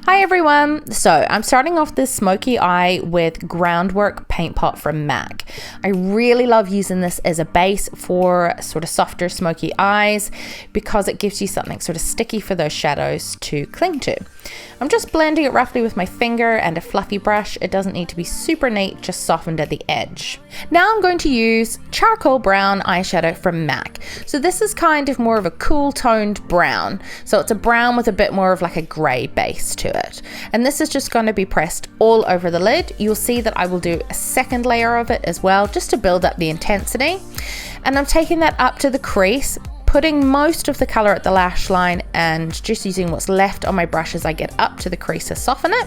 Hi everyone! So I'm starting off this smoky eye with Groundwork paint pot from MAC. I really love using this as a base for sort of softer smoky eyes because it gives you something sort of sticky for those shadows to cling to. I'm just blending it roughly with my finger and a fluffy brush. It doesn't need to be super neat, just softened at the edge. Now I'm going to use charcoal brown eyeshadow from MAC. So this is kind of more of a cool toned brown. So it's a brown with a bit more of like a grey base to it. And this is just going to be pressed all over the lid. You'll see that I will do a second layer of it as well, just to build up the intensity. And I'm taking that up to the crease, putting most of the color at the lash line and just using what's left on my brush as I get up to the crease to soften it.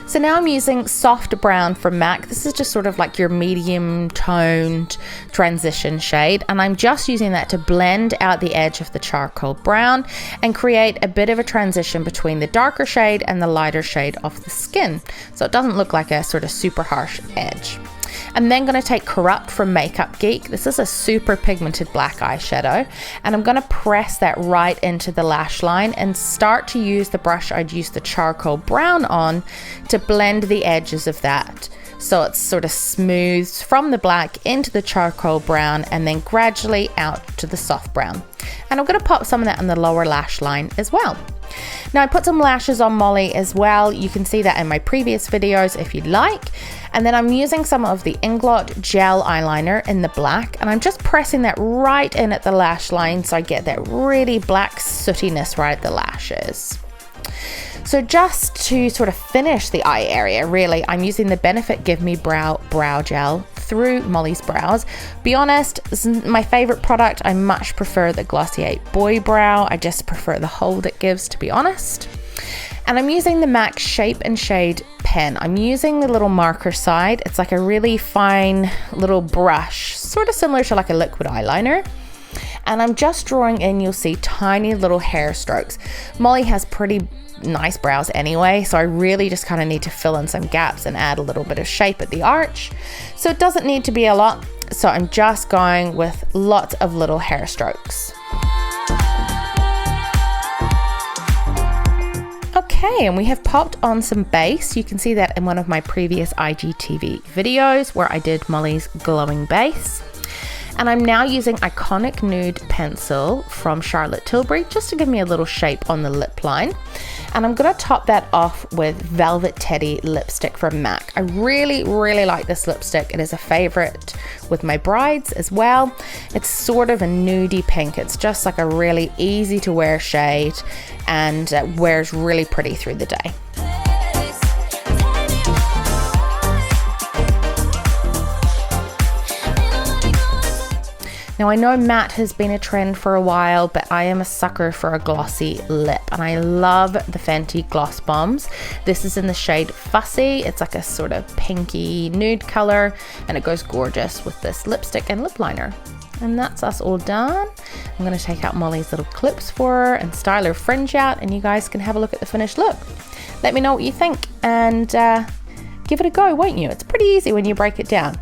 So now I'm using soft brown from MAC. This is just sort of like your medium toned transition shade, and I'm just using that to blend out the edge of the charcoal brown and create a bit of a transition between the darker shade and the lighter shade of the skin, so it doesn't look like a sort of super harsh edge. I'm then going to take Corrupt from Makeup Geek. This is a super pigmented black eyeshadow, and I'm going to press that right into the lash line and start to use the brush I'd used the charcoal brown on to blend the edges of that. So it's sort of smooths from the black into the charcoal brown and then gradually out to the soft brown. And I'm going to pop some of that on the lower lash line as well. Now I put some lashes on Molly as well. You can see that in my previous videos if you'd like. And then I'm using some of the Inglot gel eyeliner in the black, and I'm just pressing that right in at the lash line so I get that really black sootiness right at the lashes. So just to sort of finish the eye area, really, I'm using the Benefit Give Me Brow Gel through Molly's brows. Be honest, this is my favorite product. I much prefer the Glossier Boy Brow. I just prefer the hold it gives, to be honest. And I'm using the MAC Shape and Shade pen. I'm using the little marker side. It's like a really fine little brush, sort of similar to like a liquid eyeliner. And I'm just drawing in, you'll see, tiny little hair strokes. Molly has pretty nice brows anyway, so I really just kind of need to fill in some gaps and add a little bit of shape at the arch. So it doesn't need to be a lot, so I'm just going with lots of little hair strokes. Okay, and we have popped on some base. You can see that in one of my previous IGTV videos where I did Molly's glowing base. And I'm now using Iconic Nude Pencil from Charlotte Tilbury just to give me a little shape on the lip line. And I'm going to top that off with Velvet Teddy lipstick from MAC. I really like this lipstick. It is a favorite with my brides as well. It's sort of a nudie pink. It's just like a really easy to wear shade and wears really pretty through the day. Now I know matte has been a trend for a while, but I am a sucker for a glossy lip, and I love the Fenty Gloss Bombs. This is in the shade Fussy. It's like a sort of pinky nude color, and it goes gorgeous with this lipstick and lip liner. And that's us all done. I'm going to take out Molly's little clips for her and style her fringe out, and you guys can have a look at the finished look. Let me know what you think, and give it a go, won't you? It's pretty easy when you break it down.